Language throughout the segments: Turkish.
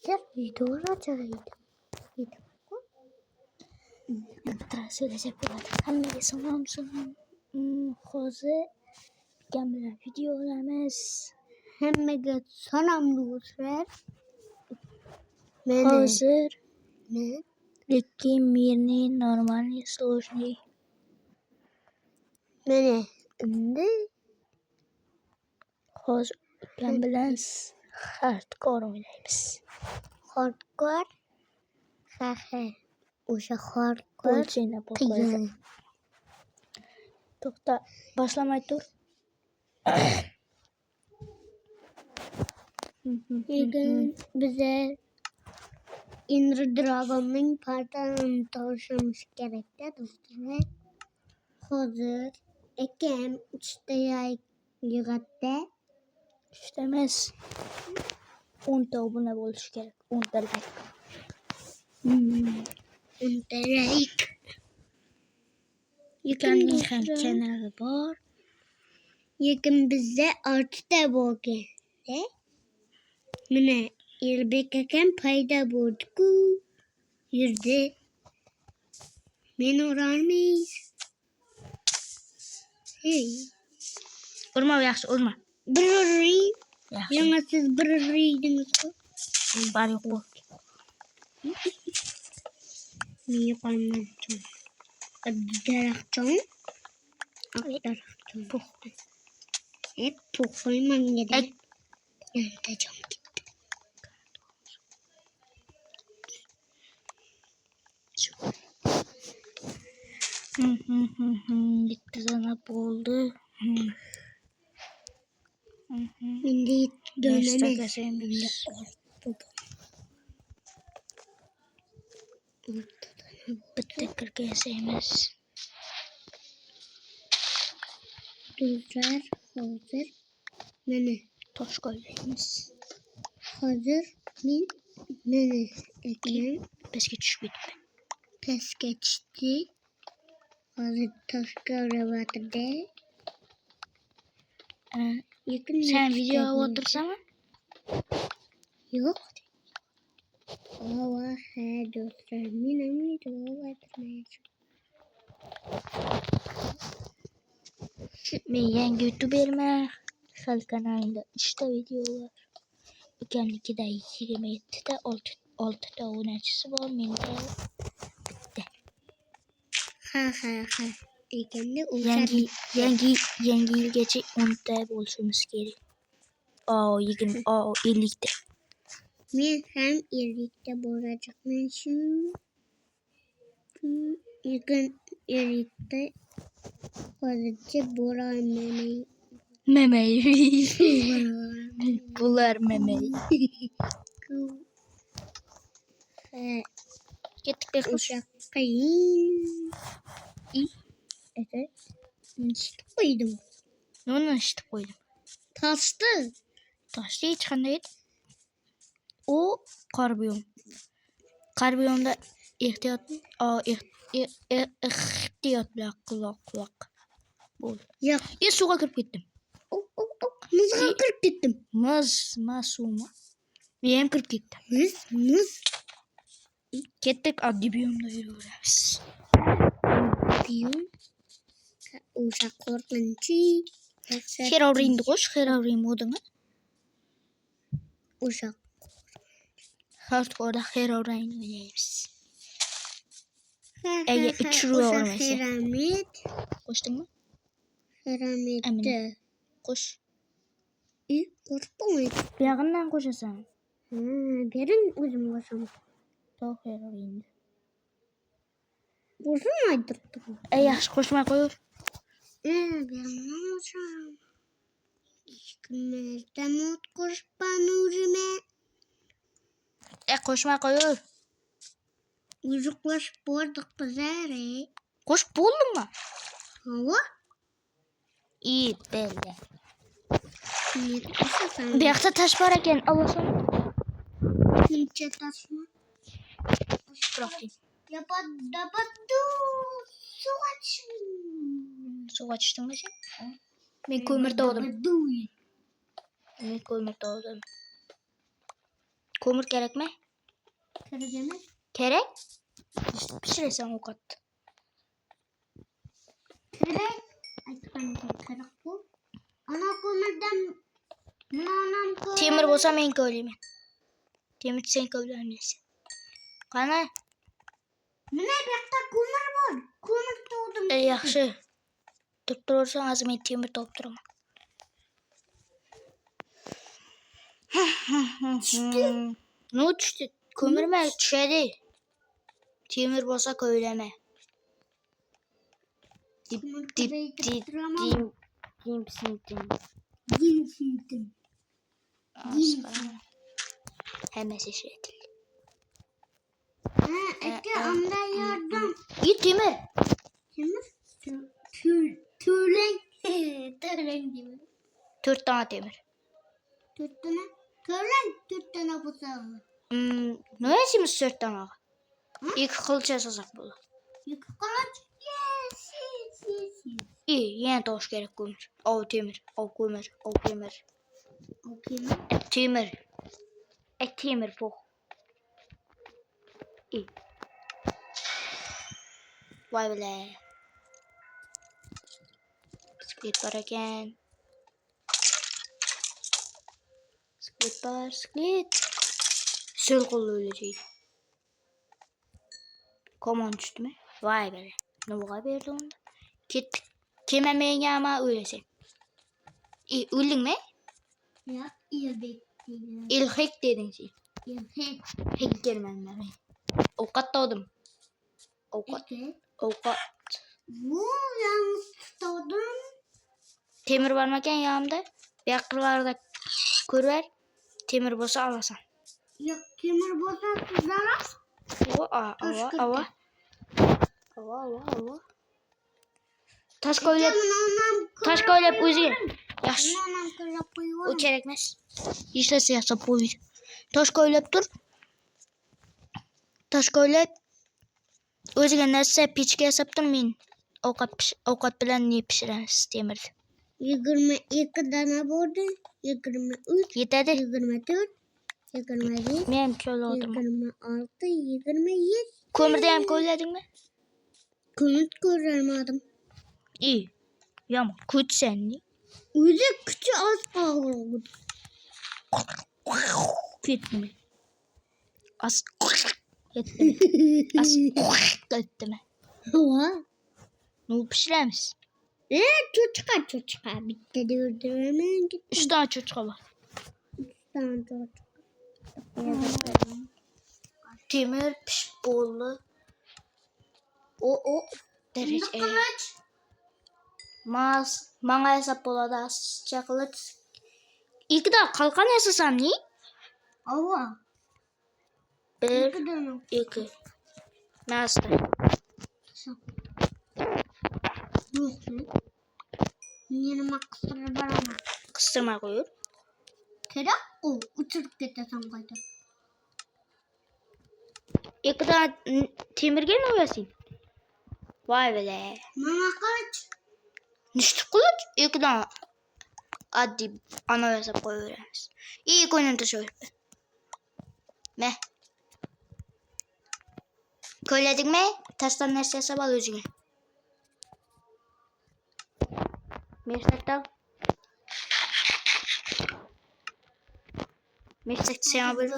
Sen videolar çağırıyordun. Bitta söyleyecek bo'ladi. Hammaga salom. Hozir gamlar video olamiz. Hammaga salom do'stlar. Hozir Ne? lekin meni normalniy сложный. Mana endi Hozir ukam bilan hardcore o'ynaymiz. hardcore. Ha. O'sha hardcore Bo'lchina qiyin. To'xta, boshlamay tur. Lekin bize Ender Dragon'ning partalarini topishimiz kerak-da do'stlar. Hozir akam 3 ta yig'adi. 3 ta emas. 10 ta obuna bo'lishi kerak. 10 ta like. 10 ta like. Ukamning ham kanali bor. Lekin bizda 6 ta bo'lgan. Mana Elbek akam paydo bo'ldi-ku. Yurdi. Men urolmaysiz. Hey. Urma, yaxshi urma. Bir uring. Yaxshi. Yana siz bir uridingiz-ku. Bari yo'q. Men yo'qolmadim. Daraxtjon. Daraxtjon. Hep puxlayman dedi. Yantajam. Bitta dona bo'ldi. Endi dönemek. Bitta kirga yasaymiz. Do'stlar hozir mana Tosh qo'yamiz. hozir men mana ekan Pastga tushib ketdi. pastga tushdi. Hozir toshga urayotirdi. Sen video o'tirsanmi? Yo'q. Ava ha do'stlar men ham video o'tirmayapman. Men yangi youtuberman. Hal kanalimda 3 ta video var. Ukamnikida 27 ta, 6 ta obunachisi bor. Menda bitta. Ha. Ekanda Yangi yilgacha 10 ta bo'lishimiz kerak. 50 ta. men ham 50 ta bo'lajaqman shu. Lekin 50 ta hozircha borolmayman. Memey. Bular memey. Ketdik bexush. O'sha qiyin. Evet. Şişti koydum. Nima ishitib qo'ydim? Taştı. Toshda hech qanday u qarbiyom. Qarbiyomda ehtiyot bilan quloq. Bo'ldi. Yo'q. Suvga kirib ketdim. Muzga kirib ketdim. Suvmi? Men ham kirib ketdim. Muz. Ketdik, oddiy biyomda yuraveramiz. Biyom. O'sha qo'rqinchi. Heroinni qo'sh, heroin modini. O'sha Hardcore heroin o'ynaymiz. Eğer uçuruyor olmasa. Piramit. Qo'shdingmi? Piramidni. Qo'sh. Qo'rqmaydi. Buyog'idan qo'shasan. Bering o'zim qo'shaman. To'q heroinni. Qo'shmaydi. Yaxshi qo'shmay qo'yur. Benim hocam. Kimlerden koş panurime. Qo'shmay qo'yur. Uzuklaş bordik kızarı. Qo'shib bo'ldimi? Hava. İyi belli. Ne koşasan? Bu yoqda taş bor ekan, olasan. Kimçe taşma. Profil. Yapadu. Su açın. Suga tushdingmi sen? Men ko'mir tovdim. Men ko'mir tovdim. Kömür gerek mi? Gerek mi? Gerek. İşte pişirirsen ok attı. Gerek. Gerek bu. Ana kömürden anam kömür. Temir bolsa men köyleyim. Temir sen köyleyemezsin. Kana. Mine bekta kömür var. Kömür doğdum. Yaxşı. Tutturursan az men temir topturaman. Ne düştü? Kömürme düşedi. Temir bolsa köyleme. Kömür Dip kırayı dip tutturamam. Dimsindim. Gimsindim. Hemen şişretil. Eke amda yardım. Git Temir. Kömür. Türlenk. Türlenk gibi. 4 tane temir. Türtüne. Türlenk. Türtüne bu sağlı. Ne yaşımız 4 tane? İlk kılıç yasasak bunu. Yıkı kılıç. Yes. İyi yine toş gerek kömür. O temir. O kömür. O kömür. Okey mi? Temir. Temir bu. İyi. Vay bile. Split var again. Split var. Split. Sül kolu öleceğim. Common düştü mü? Vay be. Ne bu kadar verdi onda? Kime meyge ama öyleyse. İyi öldün mü? Ya iyi bekliyorum. İlhek dedin şey. İlhek. Hek gelmem ben. Avukat doğdum. Avukat. Eke. Avukat. Bu yanlış tutardın. Temir varmaken yanımda. Yakırlarda körver. Temir bolsa alasan. Ya kömür bozar kızarız. Ava. Taş koyup özü. Yaş. Anam kırıp koyuyorum. O gerekmez. İşte siyasa boyu. Taş koyup dur. Taş koyup özüge нәрсе печке ясап тұрмын. Ovqat bilan ne pişiramiz temirdi. 22 tane bo'ldi. 23. Yetadi. 24. 25. Men köle o'tirman. 26. 27. Ko'mirda ham ko'yladingmi? Ko'mir ko'rmadim. İyi. Yomon. Kuch senni. O'zi kuchi oz qoldi. Ketdimi? As. Ketdimi? As. Ketdimi? Va. Ne pişiramiz? Cho'chqa. Bitta o'ldiraman. 3 tane çocuğa var. Temir pişbolu. O derece. Manga hesap болады asıca kılıç. İlk de kalkan yasasam ne? Ava. 1, 2. Nasıl? Yok. Yeni kısırı var ama. Kıstırma koyuyor. Kerek o. Uçurup getirsen kaydı. İlk de temirgen mi uyasın? Vay be. Mama kaç. Nişti kılıç? İlk de addi ana hesap koyuyoruz. İyi koyun şöyle. Ne? Köyledin mi? Taştan neresi hesap al özüne. Meslekten. Meslekte sen haber.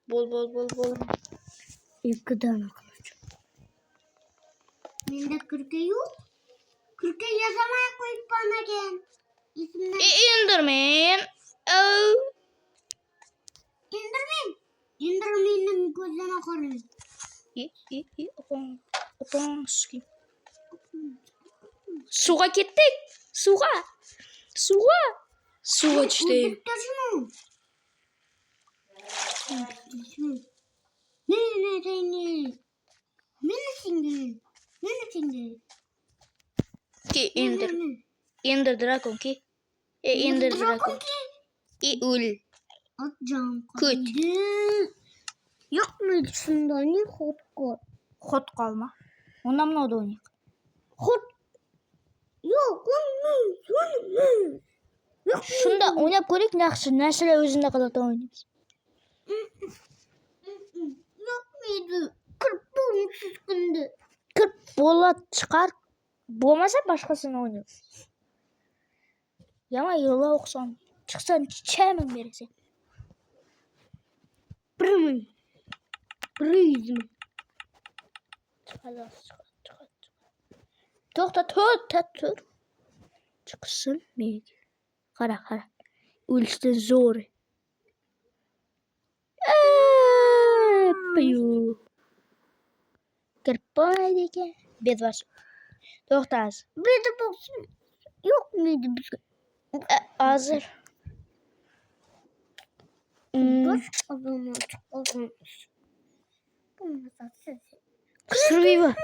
Bol. İlk tane kılıç. Bende 40 yok. 40 yazamaya koyup bana gel. İsimden İndirmeyin. İndirmeyin gözlerine karayım. İyi. Opan sıkayım. Suğa gittik. Suğa işte. Ne? Ki indir. İndir dragon ki. İndir dragon. Ul. Atacağım. Kut. Yok mu şundan ne hot. Hot kalma. Ondan ne oldu oynayık? Hot. Yok. Shunda o'ynab ko'rik, yaxshi narsalar o'zingda qiladi o'ynaymiz. Yok muydu? 40 bulmuşuz günde. 40 bola chiqar. Bo'lmasa boshqasini o'ynaymiz. Yama yo'la o'qson. Chiqsan 2,000 berasan. 1.000. 100.000. Xalos, chiqar. To'xta, tur. Chiqsin menga. Qara. O'lishdan zo'r. Piyu. Kirib bo'lmaydi ekan. Bedvash. To'xtaz. Bedi bulsun. Yok muydu bizde? Hozir. Boş adamı olmuş. Bulmasa siz. Survival mı?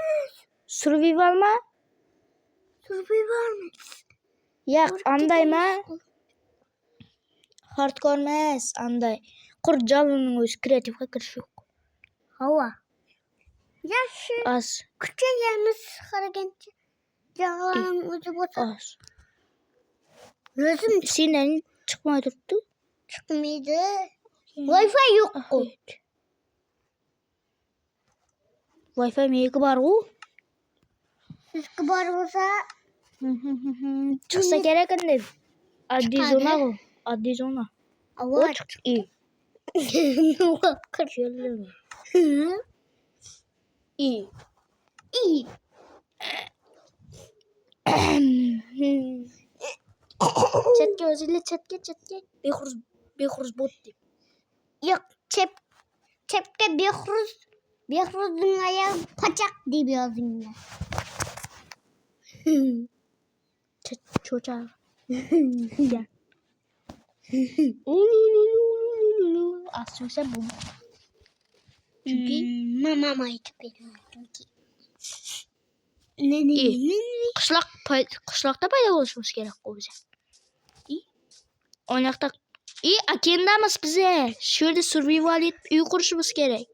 Survivor mu? Yo'q, andaymi? Hardcore emas, anday. Qurjalining o'zi kreativga kirish yo'q. Hava. Yaşı. Az. Küçük yerimiz hareketçi. Yağların ucu boşa. Az. Resim Senin chiqmay turibdi. çıkmaydı. Wi-Fi yok. Wi-Fi menga bor-ku. Siz kibar olsa Chiqsa kerak endi. Oddiy Chiqadi. zona bu. Oddiy zona. hava Chiq. İyi. Keldim. İyi. iyi. Chatga o'zinglar chatga. Behruz bot deb. Yok çepke Behruz'un ayağı paçak diye yazınlar. Çocuğa. Gel. Aslında bu. Çünkü Mama ayıp veriyorum ki. Ne? qishloqda paydo bo'lishimiz kerak bu biza. Oynaqda akendamiz biza. Shu yerda survival etib uy qurishimiz kerak.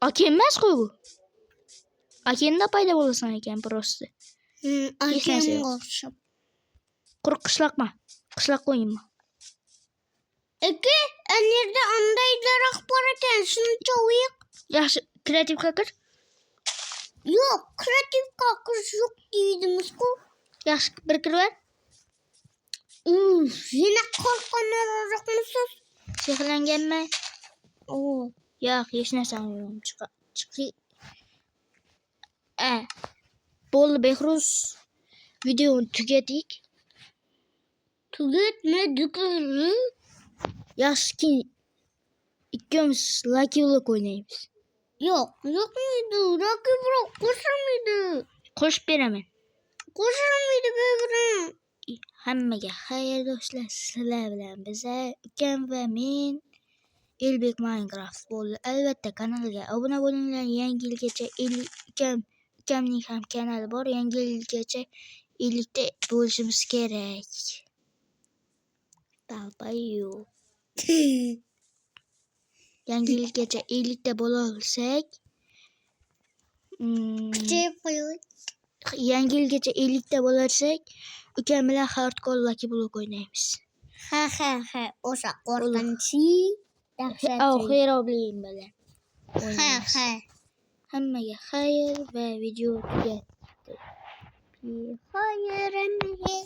Aken emas-ku bu. Akenda paydo bo'lasan ekan prosta. Akem olsun. Quruq qishloqma. Qishloqqa o'yinma. Eki nerede andaydarak baraken şunu çoğuyuk. Yaxshi, kreativga kir. Yok kreatif kalkış yok deydiniz ku. Yaxshi, bir kirib ver. Yine korkan olacak mısınız? Sehrlanganmi? Oo. Yo'q, hech narsa olmayman. Chiqi. Bo'ldi, Behruz. Videoni tugadik. Tüketmedik. Yaxshi, ikkimiz Lucky Block o'ynaymiz. Yok muydu? Rakip bırak koşar mıydı? Qo'shib beraman. Koşar mıydı bebrim? Hammaga xayr do'stlar, sizlar bilan biza ukam va men Elbek Minecraft bo'ldi. Albatta kanalga obuna bo'linglar. Yangi yilgacha ukamning ham kanali bor. Yangi yilgacha 50 ta bo'lishimiz kerak. Dalbayu. Yangi yilgacha 50 ta bo'la olsak, yangi yilgacha 50 ta bo'larsak, ukam bilan hardcore Lucky Block o'ynaymiz. Ha. O'sha qo'rqinchi. Xayrovligim bilan. Ha. Hammaga xayr va video tugatdi. Hayır emmi.